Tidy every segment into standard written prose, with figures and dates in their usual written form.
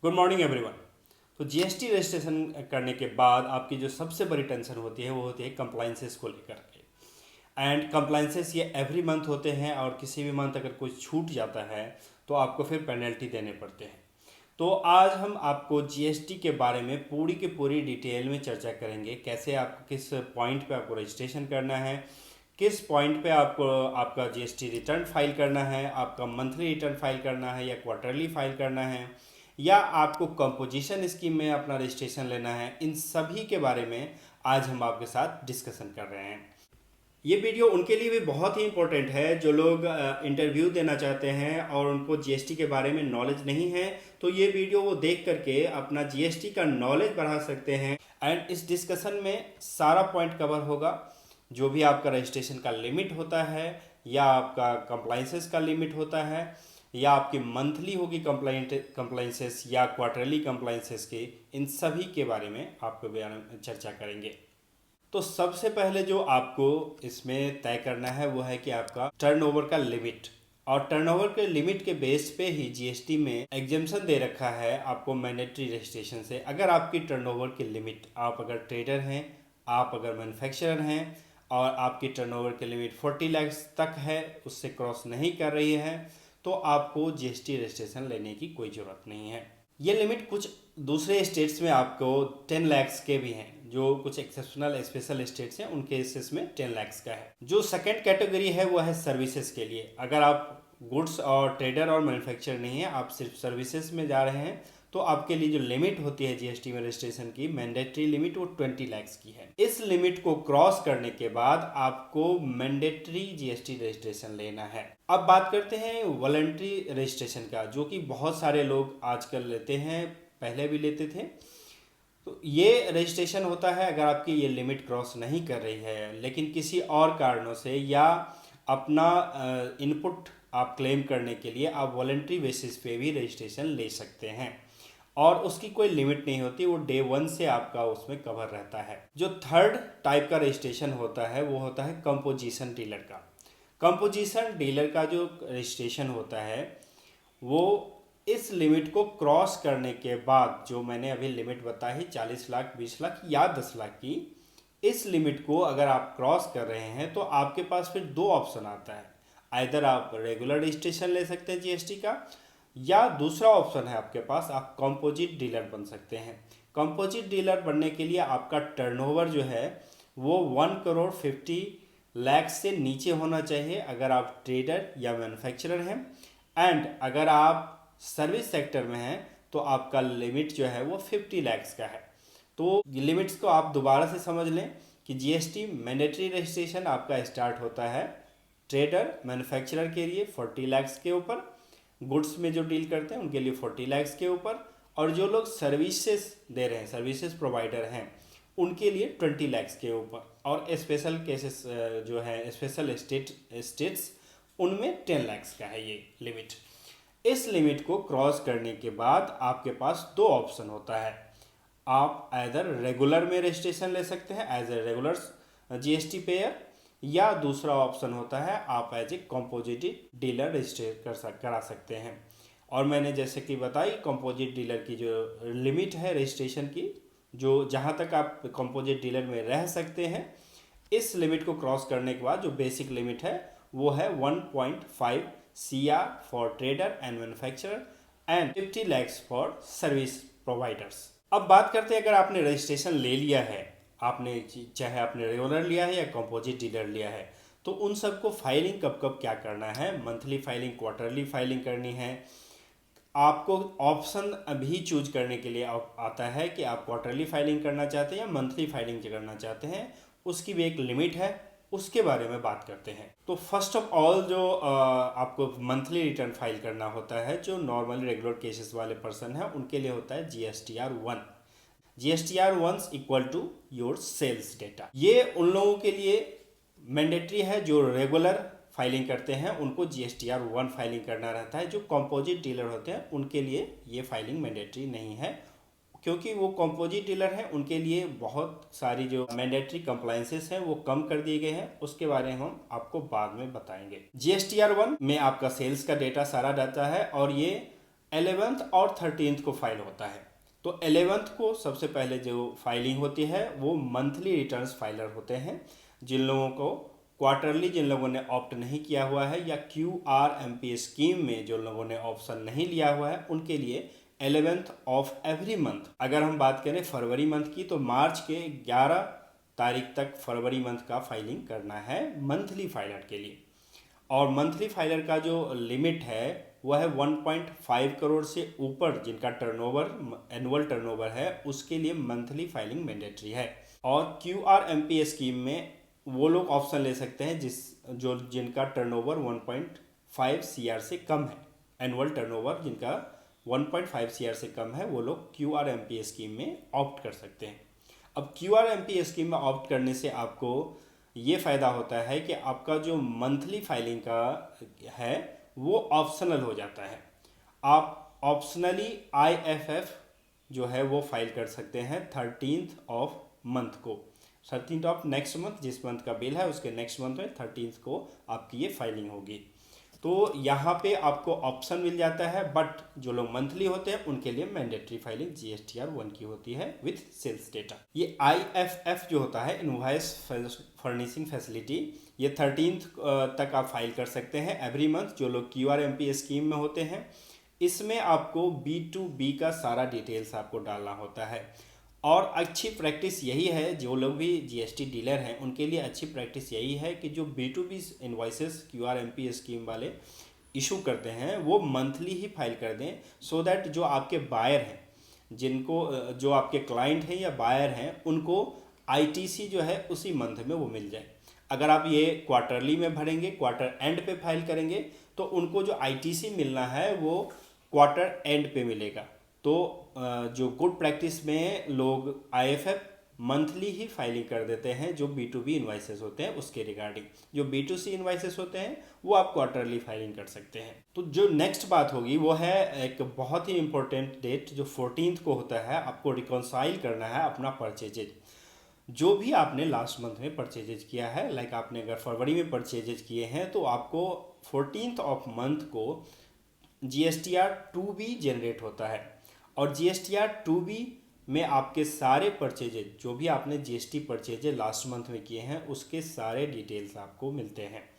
Good morning everyone. तो GST registration करने के बाद आपकी जो सबसे बड़ी टेंशन होती है वो होती है कंप्लाइंसेस को लेकर के। एंड कंप्लाइंसेस ये एवरी मंथ होते हैं और किसी भी मंथ अगर कोई छूट जाता है तो आपको फिर पेनल्टी देने पड़ते हैं। तो आज हम आपको जीएसटी के बारे में पूरी की पूरी डिटेल में चर्चा करेंगे, कैसे आपको किस पॉइंट पे आपको रजिस्ट्रेशन करना है, किस पॉइंट पे आपको आपका जीएसटी रिटर्न फाइल करना है, आपका मंथली रिटर्न फाइल करना है या क्वार्टरली फाइल करना है, या आपको कंपोजिशन स्कीम में अपना रजिस्ट्रेशन लेना है। इन सभी के बारे में आज हम आपके साथ डिस्कशन कर रहे हैं। ये वीडियो उनके लिए भी बहुत ही इंपॉर्टेंट है जो लोग इंटरव्यू देना चाहते हैं और उनको जीएसटी के बारे में नॉलेज नहीं है। तो ये वीडियो वो देख करके अपना जीएसटी का नॉलेज बढ़ा सकते हैं। एंड इस डिस्कशन में सारा पॉइंट कवर होगा, जो भी आपका रजिस्ट्रेशन का लिमिट होता है या आपका कंप्लाइंसेस का लिमिट होता है या आपकी मंथली होगी कंप्लाइंसेस या क्वार्टरली कंप्लाइंसेस की, इन सभी के बारे में आपको चर्चा करेंगे। तो सबसे पहले जो आपको इसमें तय करना है वो है कि आपका टर्नओवर का लिमिट, और टर्नओवर के लिमिट के बेस पे ही जीएसटी में एग्जेम्पशन दे रखा है आपको मैंडेटरी रजिस्ट्रेशन से। अगर आपकी टर्नओवर की लिमिट, आप अगर ट्रेडर हैं, आप अगर मैन्युफैक्चरर हैं और आपकी टर्नओवर की लिमिट 40 लाख तक है, उससे क्रॉस नहीं कर रही है, तो आपको जीएसटी रजिस्ट्रेशन लेने की कोई ज़रूरत नहीं है। ये लिमिट कुछ दूसरे स्टेट्स में आपको 10 लाख के भी हैं, जो कुछ एक्सेप्शनल स्पेशल स्टेट्स हैं उनके केसेस में 10 लाख का है। जो सेकंड कैटेगरी है वो है सर्विसेज के लिए। अगर आप गुड्स और ट्रेडर और मैन्युफैक्चरर नहीं है, आप सिर्फ सर्विसेज में जा रहे हैं, तो आपके लिए जो लिमिट होती है जीएसटी में रजिस्ट्रेशन की मैंडेटरी लिमिट, वो 20 लाख की है। इस लिमिट को क्रॉस करने के बाद आपको मैंडेटरी जीएसटी रजिस्ट्रेशन लेना है। अब बात करते हैं वॉलंटरी रजिस्ट्रेशन का, जो कि बहुत सारे लोग आजकल लेते हैं, पहले भी लेते थे। तो ये रजिस्ट्रेशन होता है अगर आपकी ये लिमिट क्रॉस नहीं कर रही है, लेकिन किसी और कारणों से या अपना इनपुट आप क्लेम करने के लिए आप वॉलंटरी बेसिस पे भी रजिस्ट्रेशन ले सकते हैं और उसकी कोई लिमिट नहीं होती, वो डे 1 से आपका उसमें कवर रहता है। जो थर्ड टाइप का रजिस्ट्रेशन होता है वो होता है कंपोजिशन डीलर का। कंपोजिशन डीलर का जो रजिस्ट्रेशन होता है वो इस लिमिट को क्रॉस करने के बाद, जो मैंने अभी लिमिट बताई 40 लाख, 20 लाख या 10 लाख की, इस लिमिट को अगर आप क्रॉस कर रहे हैं तो आपके पास फिर दो ऑप्शन आता है। आइदर आप रेगुलर रजिस्ट्रेशन ले सकते हैं जीएसटी का, या दूसरा ऑप्शन है आपके पास, आप कंपोजिट डीलर बन सकते हैं। कंपोजिट डीलर बनने के लिए आपका टर्नओवर जो है वो 1 करोड़ 50 लाख से नीचे होना चाहिए अगर आप ट्रेडर या मैन्युफैक्चरर हैं। एंड अगर आप सर्विस सेक्टर में हैं तो आपका लिमिट जो है वो 50 लाख का है। तो लिमिट्स को आप दोबारा से समझ लें कि जीएसटी मैंडेटरी रजिस्ट्रेशन आपका स्टार्ट होता है ट्रेडर मैन्युफैक्चरर के लिए 40 लाख के ऊपर, गुड्स में जो डील करते हैं उनके लिए 40 लाख के ऊपर, और जो लोग सर्विसेज दे रहे हैं, सर्विसेज प्रोवाइडर हैं, उनके लिए 20 लाख के ऊपर, और स्पेशल केसेस जो है स्पेशल स्टेट्स उनमें 10 लाख का है ये लिमिट। इस लिमिट को क्रॉस करने के बाद आपके पास दो ऑप्शन होता है। आप आइदर रेगुलर में रजिस्ट्रेशन ले सकते हैं as a regular GST payer, या दूसरा ऑप्शन होता है आप as a composite dealer register करा सकते हैं। और मैंने जैसे कि बताई कंपोजिट डीलर की जो लिमिट है रजिस्ट्रेशन की, जो जहाँ तक आप कंपोजिट डीलर में रह सकते हैं, इस लिमिट को क्रॉस करने के बाद जो बेसिक लिमिट है वो है 1.5 CR for trader and manufacturer and 50 lakhs for service providers. अब बात करते हैं, अगर आपने रजिस्ट्रेशन ले लिया है, आपने चाहे आपने रेगुलर लिया है या कंपोजिट डीलर लिया है, तो उन सबको फाइलिंग कब कब क्या करना है, मंथली फाइलिंग, क्वार्टरली फाइलिंग करनी है। आपको ऑप्शन अभी चूज करने के लिए आता है कि आप क्वार्टरली फाइलिंग करना चाहते हैं या मंथली फाइलिंग करना चाहते हैं, उसकी भी एक लिमिट है, उसके बारे में बात करते हैं। तो फर्स्ट ऑफ ऑल जो आपको मंथली रिटर्न फाइल करना होता है, जो नॉर्मली रेगुलर केसेस वाले पर्सन है उनके लिए होता है GSTR 1। GSTR 1 equal to your sales data. ये उन लोगों के लिए मैंडेटरी है जो रेगुलर फाइलिंग करते हैं, उनको GSTR 1 फाइलिंग करना रहता है। जो कंपोजिट डीलर होते हैं उनके लिए ये फाइलिंग मैंडेटरी नहीं है, क्योंकि वो कंपोजिट डीलर हैं, उनके लिए बहुत सारी जो मैंडेटरी कंप्लायंसेस हैं वो कम कर दिए गए हैं, उसके बारे में हम आपको बाद में बताएंगे। GSTR 1 में आपका सेल्स का डेटा सारा रहता है, और ये 11th और 13th को फाइल होता है। तो 11th को सबसे पहले जो फाइलिंग होती है वो मंथली रिटर्न्स फाइलर होते हैं। जिन लोगों को क्वार्टरली, जिन लोगों ने ऑप्ट नहीं किया हुआ है, या QRMP स्कीम में जो लोगों ने ऑप्शन नहीं लिया हुआ है, उनके लिए 11th ऑफ एवरी मंथ। अगर हम बात करें फरवरी मंथ की, तो मार्च के 11 तारीख तक फरवरी मंथ का फाइलिंग करना है मंथली फाइलर के लिए। और मंथली फाइलर का जो लिमिट है वह है 1.5 करोड़ से ऊपर जिनका टर्नओवर, एनुअल टर्नओवर है, उसके लिए मंथली फाइलिंग मैंडेटरी है। और QRMP स्कीम में वो लोग ऑप्शन ले सकते हैं जिनका टर्नओवर 1.5 CR से कम है। एनुअल टर्नओवर जिनका 1.5 CR से कम है वो लोग QRMP स्कीम में ऑप्ट कर सकते हैं। अब QRMP स्कीम में ऑप्ट करने से आपको ये फ़ायदा होता है कि आपका जो मंथली फाइलिंग का है वो ऑप्शनल हो जाता है। आप ऑप्शनली IFF जो है वो फाइल कर सकते हैं 13th ऑफ मंथ को, 13th ऑफ नेक्स्ट मंथ, जिस मंथ का बिल है उसके नेक्स्ट मंथ में 13th को आपकी ये फाइलिंग होगी। तो यहाँ पे आपको ऑप्शन मिल जाता है, बट जो लोग मंथली होते हैं उनके लिए मैंडेटरी फाइलिंग GSTR 1 की होती है विथ सेल्स डेटा। ये IFF जो होता है, इनवॉइस फर्निशिंग फैसिलिटी, ये 13th तक आप फाइल कर सकते हैं एवरी मंथ। जो लोग QRMP स्कीम में होते हैं, इसमें आपको B2B का सारा डिटेल्स आपको डालना होता है। और अच्छी प्रैक्टिस यही है, जो लोग भी GST डीलर हैं उनके लिए अच्छी प्रैक्टिस यही है कि जो B2B इन्वाइसेस QRMP स्कीम वाले इशू करते हैं वो मंथली ही फाइल कर दें, सो दैट जो आपके बायर हैं, जो आपके क्लाइंट हैं या बायर हैं, उनको ITC जो है उसी मंथ में वो मिल जाए। अगर आप ये क्वार्टरली में भरेंगे, क्वार्टर एंड पे फाइल करेंगे, तो उनको जो ITC मिलना है वो क्वार्टर एंड पे मिलेगा। तो जो गुड प्रैक्टिस में लोग IFF मंथली ही फाइलिंग कर देते हैं जो B2B इन्वाइसेस होते हैं उसके रिगार्डिंग। जो B2C इन्वाइसेस होते हैं वो आप क्वार्टरली फाइलिंग कर सकते हैं। तो जो नेक्स्ट बात होगी वो है एक बहुत ही इंपॉर्टेंट डेट जो 14th को होता है। आपको रिकॉन्साइल करना है अपना परचेजेज, जो भी आपने लास्ट मंथ में परचेजेज किया है। लाइक आपने अगर फरवरी में परचेजेज किए हैं तो आपको 14th ऑफ मंथ को GSTR 2B जनरेट होता है। और GSTR 2B में आपके सारे परचेजेज, जो भी आपने GST परचेजेज लास्ट मंथ में किए हैं, उसके सारे डिटेल्स आपको मिलते हैं।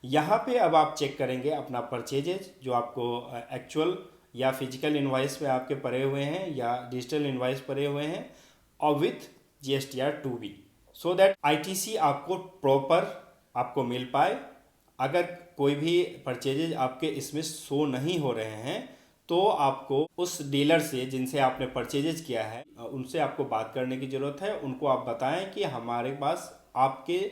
यहाँ पे अब आप चेक करेंगे अपना परचेजेज जो आपको एक्चुअल या फिजिकल इनवॉइस पे आपके पड़े हुए हैं या डिजिटल इनवॉइस पड़े हुए हैं, और with GSTR 2B, so that ITC आपको प्रॉपर आपको मिल पाए। अगर कोई भी परचेजेज आपके इसमें शो नहीं हो रहे हैं तो आपको उस डीलर से जिनसे आपने परचेजेज किया है उनसे आपको बात करने की ज़रूरत है। उनको आप बताएं कि हमारे पास आपके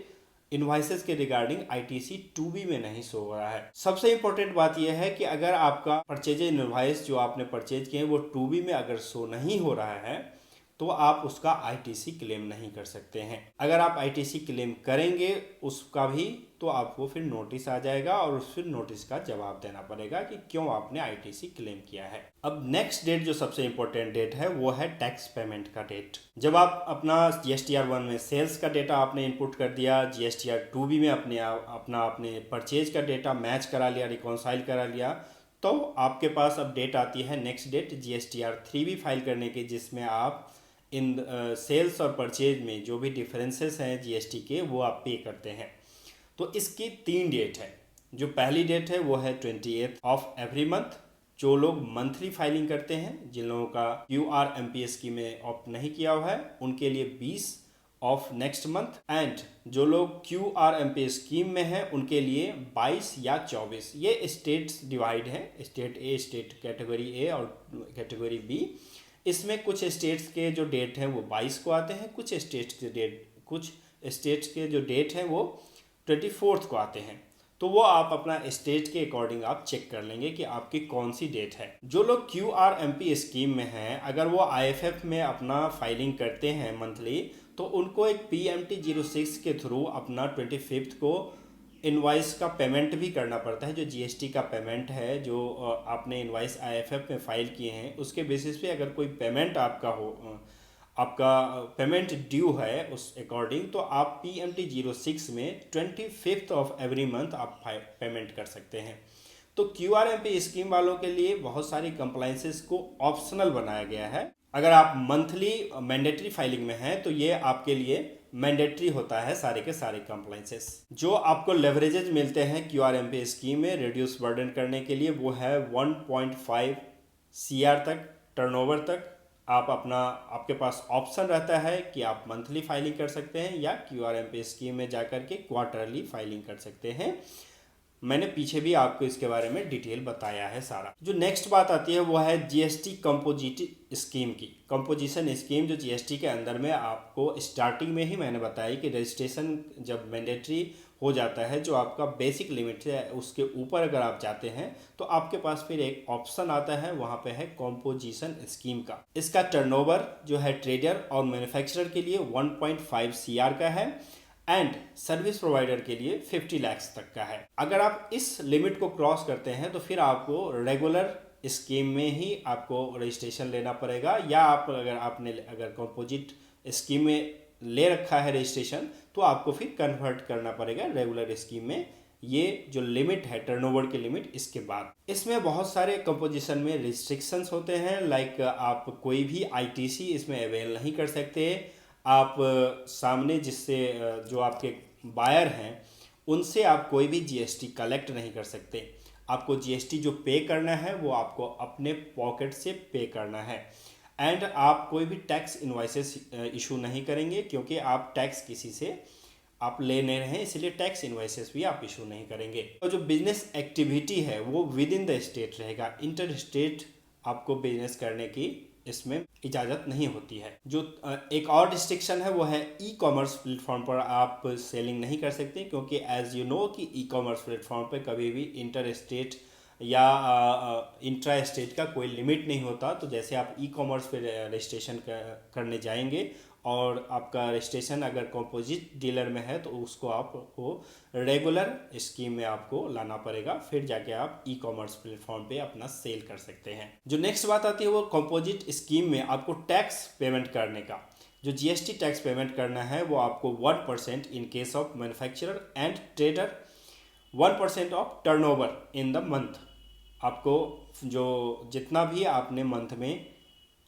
इन्वाइसेस के रिगार्डिंग ITC 2B में नहीं शो हो रहा है। सबसे इंपॉर्टेंट बात यह है कि अगर आपका परचेजेज इन्वाइस जो आपने परचेज किए हैं वो 2B में अगर शो नहीं हो रहा है तो आप उसका ITC क्लेम नहीं कर सकते हैं। अगर आप ITC क्लेम करेंगे उसका भी, तो आपको फिर नोटिस आ जाएगा और उस फिर नोटिस का जवाब देना पड़ेगा कि क्यों आपने ITC क्लेम किया है। अब नेक्स्ट डेट जो सबसे इंपॉर्टेंट डेट है वो है टैक्स पेमेंट का डेट। जब आप अपना GSTR 1 में सेल्स का डेटा आपने इनपुट कर दिया, GSTR 2B में आपने परचेज का डेटा मैच करा लिया, रिकॉन्साइल करा लिया, तो आपके पास अब डेट आती है next date GSTR 3B file करने की, जिसमें आप इन सेल्स और परचेज में जो भी डिफरेंसेस हैं GST के वो आप पे करते हैं। तो इसकी 3 डेट है। जो पहली डेट है वो है 28th ऑफ एवरी मंथ। जो लोग मंथली फाइलिंग करते हैं, जिन लोगों का QRMP स्कीम में ऑप्ट नहीं किया हुआ है, उनके लिए 20 ऑफ नेक्स्ट मंथ। एंड जो लोग QRMP स्कीम में हैं उनके लिए 22 या 24। ये स्टेट्स डिवाइड है, state A, state category A और कैटेगरी B। इसमें कुछ स्टेट्स के जो डेट हैं वो 22 को आते हैं, कुछ स्टेट्स के जो डेट हैं वो 24th को आते हैं। तो वो आप अपना स्टेट के अकॉर्डिंग आप चेक कर लेंगे कि आपकी कौन सी डेट है। जो लोग QRMP स्कीम में हैं, अगर वो IFF में अपना फाइलिंग करते हैं मंथली, तो उनको एक PMT 06 के थ्रू अपना 25th को इनवाइस का पेमेंट भी करना पड़ता है। जो GST का पेमेंट है, जो आपने इनवाइस IFF में फ़ाइल किए हैं, उसके बेसिस पे अगर कोई पेमेंट आपका पेमेंट ड्यू है उस अकॉर्डिंग, तो आप PMT 06 में 25th ऑफ एवरी मंथ आप पेमेंट कर सकते हैं। तो QRMP स्कीम वालों के लिए बहुत सारी कंप्लाइंसेस को ऑप्शनल बनाया गया है। अगर आप मंथली मैंडेटरी फाइलिंग में हैं तो ये आपके लिए मैंडेटरी होता है सारे के सारे कंप्लाइंसेस। जो आपको लेवरेजेज मिलते हैं QRMP स्कीम में रिड्यूस बर्डन करने के लिए वो है 1.5 CR तक टर्नओवर तक। आप अपना आपके पास ऑप्शन रहता है कि आप मंथली फाइलिंग कर सकते हैं या QRMP स्कीम में जाकर के क्वार्टरली फाइलिंग कर सकते हैं। मैंने पीछे भी आपको इसके बारे में डिटेल बताया है सारा। जो नेक्स्ट बात आती है वो है GST कंपोजिट स्कीम की। कंपोजिशन स्कीम जो GST के अंदर में आपको स्टार्टिंग में ही मैंने बताया कि रजिस्ट्रेशन जब मैंडेटरी हो जाता है, जो आपका बेसिक लिमिट है उसके ऊपर अगर आप जाते हैं तो आपके पास फिर एक ऑप्शन आता है, वहाँ पे है कंपोजिशन स्कीम का। इसका टर्नओवर जो है ट्रेडर और मैन्युफैक्चरर के लिए 1.5 CR का है एंड सर्विस प्रोवाइडर के लिए 50 लाख तक का है। अगर आप इस लिमिट को क्रॉस करते हैं तो फिर आपको रेगुलर स्कीम में ही आपको रजिस्ट्रेशन लेना पड़ेगा, या आप अगर कंपोजिट स्कीम में ले रखा है रजिस्ट्रेशन तो आपको फिर कन्वर्ट करना पड़ेगा रेगुलर स्कीम में। ये जो लिमिट है टर्नओवर की लिमिट, इसके बाद इसमें बहुत सारे कंपोजिशन में रिस्ट्रिक्शंस होते हैं। लाइक आप कोई भी ITC इसमें अवेल नहीं कर सकते। आप सामने जिससे जो आपके बायर हैं उनसे आप कोई भी GST कलेक्ट नहीं कर सकते। आपको GST जो पे करना है वो आपको अपने पॉकेट से पे करना है। एंड आप कोई भी टैक्स इन्वाइसेस इशू नहीं करेंगे, क्योंकि आप टैक्स किसी से आप ले नहीं रहे हैं, इसलिए टैक्स इन्वाइसेस भी आप इशू नहीं करेंगे। तो जो बिजनेस एक्टिविटी है वो विद इन द स्टेट रहेगा। इंटर स्टेट आपको बिजनेस करने की इसमें इजाज़त नहीं होती है। जो एक और रिस्ट्रिक्शन है वो है ई-कॉमर्स प्लेटफॉर्म पर आप सेलिंग नहीं कर सकते, क्योंकि एज यू नो कि ई-कॉमर्स प्लेटफॉर्म पर कभी भी इंटर स्टेट या इंट्रा स्टेट का कोई लिमिट नहीं होता। तो जैसे आप ई-कॉमर्स पे रजिस्ट्रेशन करने जाएंगे और आपका रजिस्ट्रेशन अगर कंपोजिट डीलर में है तो उसको आपको रेगुलर स्कीम में आपको लाना पड़ेगा, फिर जाके आप ई-कॉमर्स प्लेटफॉर्म पे अपना सेल कर सकते हैं। जो नेक्स्ट बात आती है वो कंपोजिट स्कीम में आपको टैक्स पेमेंट करने का। जो GST टैक्स पेमेंट करना है वो आपको 1% in case of manufacturer and trader, 1% of turnover in the month. आपको जो जितना भी आपने मंथ में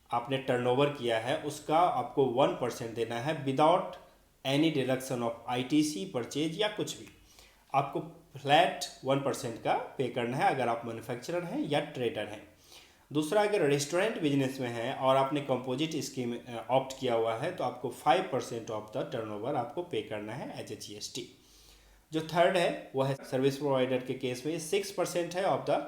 आपने टर्नओवर किया है उसका आपको 1% देना है without any deduction of ITC purchase या कुछ भी। आपको फ्लैट 1% का पे करना है अगर आप मैन्युफैक्चरर हैं या ट्रेडर हैं। दूसरा, अगर रेस्टोरेंट बिजनेस में है और आपने कंपोजिट स्कीम ऑप्ट किया हुआ है तो आपको 5% ऑफ द टर्नओवर आपको पे करना है एज ए GST। जो थर्ड है वो है सर्विस प्रोवाइडर के केस में 6% है of the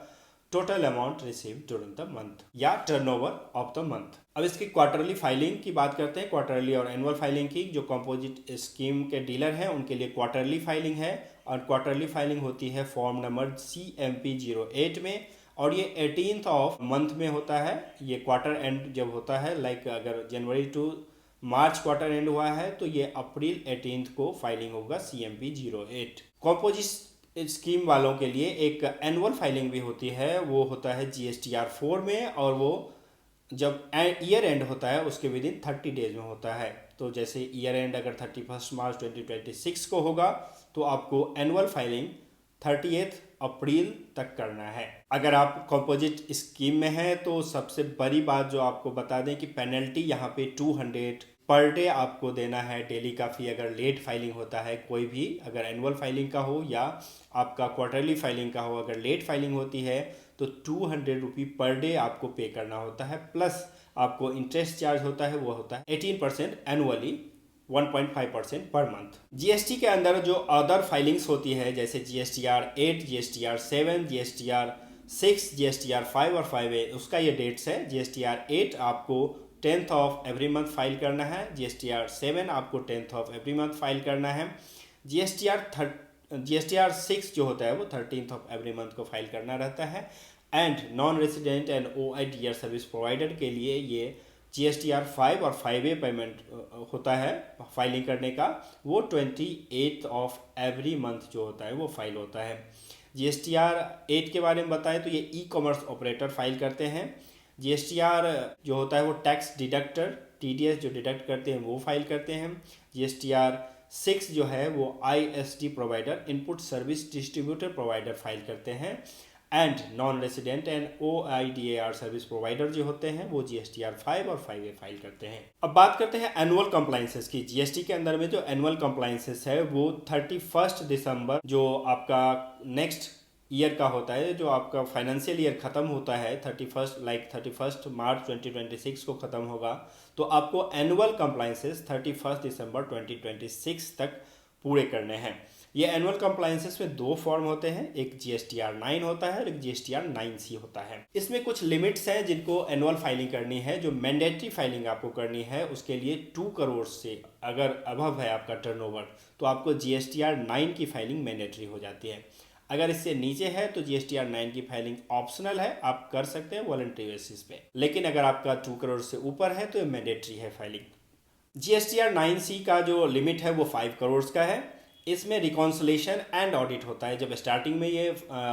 total amount receive during the month या टर्नओवर ऑफ द मंथ। अब इसकी क्वार्टरली फाइलिंग की बात करते हैं, क्वार्टरली और एनुअल फाइलिंग की। जो कंपोजिट स्कीम के डीलर हैं उनके लिए क्वार्टरली फाइलिंग है, और क्वार्टरली फाइलिंग होती है फॉर्म नंबर CMP08 में, और ये 18th ऑफ मंथ में होता है। ये क्वार्टर एंड जब होता है, लाइक अगर जनवरी टू मार्च क्वार्टर एंड हुआ है तो ये अप्रैल 18th को फाइलिंग होगा CMP08। कंपोजिट स्कीम वालों के लिए एक एनुअल फाइलिंग भी होती है, वो होता है GSTR4 में, और वो जब ईयर एंड होता है उसके विद इन 30 डेज में होता है। तो जैसे ईयर एंड अगर 31 मार्च 2026 को होगा तो आपको एनुअल फाइलिंग 30 अप्रैल तक करना है। अगर आप कंपोजिट स्कीम में हैं तो सबसे बड़ी बात जो आपको बता दें कि पेनल्टी यहाँ पे 200 पर डे आपको देना है डेली का फी। अगर लेट फाइलिंग होता है कोई भी, अगर एनुअल फाइलिंग का हो या आपका क्वार्टरली फाइलिंग का हो, अगर लेट फाइलिंग होती है तो 200 रुपये पर डे आपको पे करना होता है, प्लस आपको इंटरेस्ट चार्ज होता है वो होता है 18% एनुअली, 1.5% पर मंथ। GST के अंदर जो अदर फाइलिंग्स होती है जैसे GSTR8, GSTR7, GSTR6, GSTR5 और 5A, उसका ये डेट्स है। GSTR8 आपको 10th of every month file करना है, GSTR7 आपको 10th of every month file करना है, GSTR6 जो होता है वो 13th ऑफ एवरी मंथ को फाइल करना रहता है। And non resident and OIDR service provider के लिए ये GSTR5 और 5A पेमेंट होता है फाइलिंग करने का, वो 28th ऑफ एवरी मंथ जो होता है वो फाइल होता है। GSTR8 के बारे में बताएं तो ये ई-कॉमर्स ऑपरेटर फाइल करते हैं। GSTR जो होता है वो टैक्स डिडक्टर, TDS जो डिडक्ट करते हैं वो फाइल करते हैं। GSTR6 जो है वो ISD provider, input service distributor provider file करते हैं। And non resident and OIDAR service provider जो होते हैं वो GSTR 5 और 5A फाइल करते हैं। अब बात करते हैं एनुअल कंप्लाइंसेस की। GST के अंदर में जो एनुअल कंप्लाइंसेस है वो 31 दिसंबर जो आपका नेक्स्ट ईयर का होता है, जो आपका फाइनेंशियल ईयर ख़त्म होता है 31 मार्च 2026 को ख़त्म होगा, तो आपको एनुअल कंप्लाइंसेस 31 दिसंबर 2026 तक पूरे करने हैं। ये एनुअल कंप्लाइंसेस में दो फॉर्म होते हैं, एक GSTR 9 होता है और एक GSTR 9C होता है। इसमें कुछ लिमिट्स हैं जिनको एनुअल फाइलिंग करनी है। जो मैंडेटरी फाइलिंग आपको करनी है उसके लिए 2 करोड़ से अगर अबव है आपका टर्नओवर तो आपको GSTR 9 की फाइलिंग मैंडेटरी हो जाती है। अगर इससे नीचे है तो GSTR 9 की फाइलिंग ऑप्शनल है, आप कर सकते हैं वॉलंटरी बेसिस पे, लेकिन अगर आपका 2 करोड़ से ऊपर है तो ये मैंडेटरी है फाइलिंग। GSTR 9C का जो लिमिट है वो 5 करोड़ का है। इसमें रिकॉन्सिलेशन एंड ऑडिट होता है। जब स्टार्टिंग में ये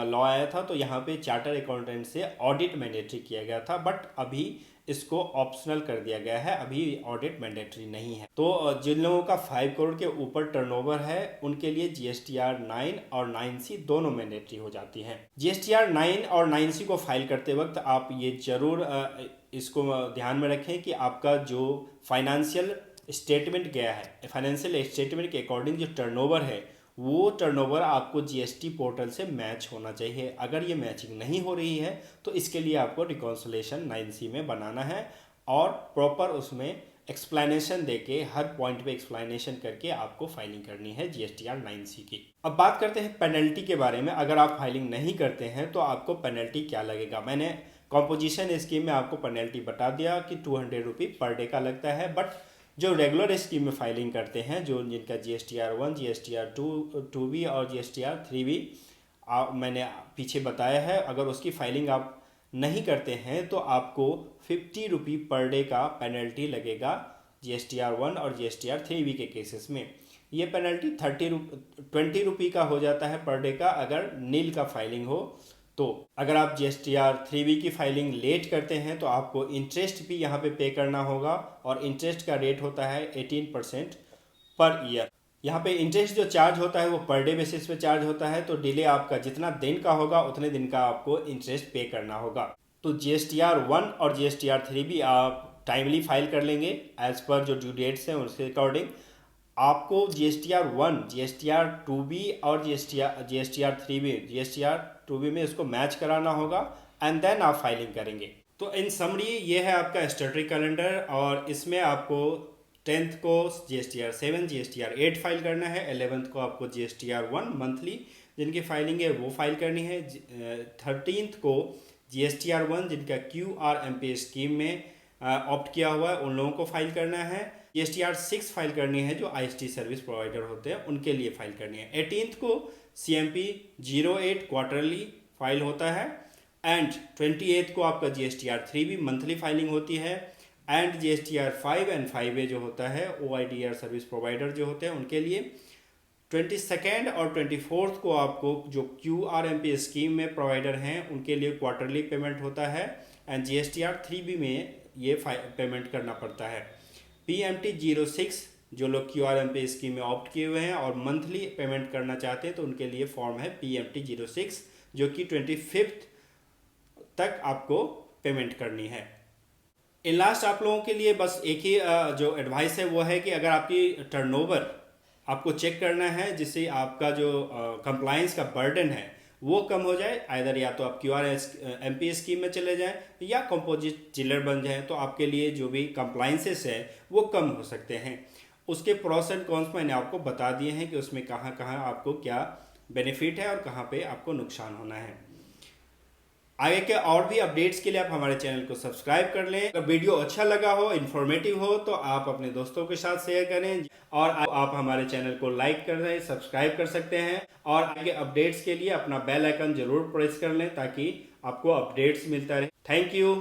लॉ आया था तो यहाँ पे चार्टर अकाउंटेंट से ऑडिट मैंडेटरी किया गया था, बट अभी इसको ऑप्शनल कर दिया गया है, अभी ऑडिट मैंडेटरी नहीं है। तो जिन लोगों का 5 करोड़ के ऊपर टर्नओवर है उनके लिए GSTR 9 और 9C दोनों मैंडेटरी हो जाती हैं। GSTR 9 और 9C को फाइल करते वक्त आप ये जरूर इसको ध्यान में रखें कि आपका जो फाइनेंशियल स्टेटमेंट गया है, फाइनेंशियल स्टेटमेंट के अकॉर्डिंग जो टर्नओवर है वो टर्नओवर आपको GST पोर्टल से मैच होना चाहिए। अगर ये मैचिंग नहीं हो रही है तो इसके लिए आपको रिकॉन्सिलेशन 9C में बनाना है और प्रॉपर उसमें एक्सप्लेनेशन देके हर पॉइंट पे एक्सप्लेनेशन करके आपको फाइलिंग करनी है GSTR 9C की। अब बात करते हैं पेनल्टी के बारे में। अगर आप फाइलिंग नहीं करते हैं तो आपको पेनल्टी क्या लगेगा। मैंने कॉम्पोजिशन स्कीम में आपको पेनल्टी बता दिया कि 200 रुपये पर डे का लगता है, बट जो रेगुलर स्कीम में फाइलिंग करते हैं, जो जिनका GSTR 1, GSTR 2B और GSTR 3B मैंने पीछे बताया है, अगर उसकी फाइलिंग आप नहीं करते हैं तो आपको 50 रुपये पर डे का पेनल्टी लगेगा GSTR 1 और GSTR 3B के केसेस में। ये पेनल्टी 20 रुपये का हो जाता है पर डे का अगर नील का फाइलिंग हो। तो अगर आप GSTR 3B की फाइलिंग लेट करते हैं तो आपको इंटरेस्ट भी यहाँ पे करना होगा और इंटरेस्ट का रेट होता है 18% पर ईयर। यहाँ पे इंटरेस्ट जो चार्ज होता है वो पर डे बेसिस पे चार्ज होता है, तो डिले आपका जितना दिन का होगा उतने दिन का आपको इंटरेस्ट पे करना होगा। तो GSTR 1 और GSTR 3B आप टाइमली फाइल कर लेंगे एज पर जो ड्यू डेट्स हैं उसके अकॉर्डिंग। आपको GSTR 1, GSTR 2B और GSTR 3B, GSTR 2B में इसको मैच कराना होगा एंड देन आप फाइलिंग करेंगे। तो इन समरी ये है आपका स्टैट्यूटरी कैलेंडर और इसमें आपको 10th को GSTR 7, GSTR 8 फाइल करना है, 11th को आपको GSTR 1 मंथली जिनकी फाइलिंग है वो फाइल करनी है, 13th को GSTR 1 जिनका QRMP स्कीम में ऑप्ट किया हुआ है उन लोगों को फाइल करना है, GSTR 6 फाइल करनी है जो IST सर्विस प्रोवाइडर होते हैं उनके लिए फाइल करनी है, 18th को CMP 08 क्वार्टरली फाइल होता है एंड 28th को आपका GSTR 3B मंथली फाइलिंग होती है एंड GSTR 5 एंड 5A जो होता है OIDR सर्विस प्रोवाइडर जो होते हैं उनके लिए 22nd और 24th को आपको जो QRMP स्कीम में प्रोवाइडर हैं उनके लिए क्वार्टरली पेमेंट होता है एंड GSTR 3B में ये पेमेंट करना पड़ता है। PMT 06 जो लोग QRMP स्कीम में ऑप्ट किए हुए हैं और मंथली पेमेंट करना चाहते हैं तो उनके लिए फॉर्म है PMT 06 जो कि 25th तक आपको पेमेंट करनी है। इन लास्ट आप लोगों के लिए बस एक ही जो एडवाइस है वो है कि अगर आपकी टर्नओवर आपको चेक करना है जिससे आपका जो कंप्लायंस का बर्डन है वो कम हो जाए, आइदर या तो आप QRMP स्कीम में चले जाएं या कंपोजिट चिलर बन जाएं, तो आपके लिए जो भी कंप्लायंसेस है वो कम हो सकते हैं। उसके प्रोस एंड कॉन्स मैंने आपको बता दिए हैं कि उसमें कहाँ कहाँ आपको क्या बेनिफिट है और कहाँ पे आपको नुकसान होना है। आगे के और भी अपडेट्स के लिए आप हमारे चैनल को सब्सक्राइब कर लें। अगर वीडियो अच्छा लगा हो, इन्फॉर्मेटिव हो तो आप अपने दोस्तों के साथ शेयर करें और आप हमारे चैनल को लाइक कर दें, सब्सक्राइब कर सकते हैं और आगे अपडेट्स के लिए अपना बेल आइकन जरूर प्रेस कर लें ताकि आपको अपडेट्स मिलता रहे। Thank you.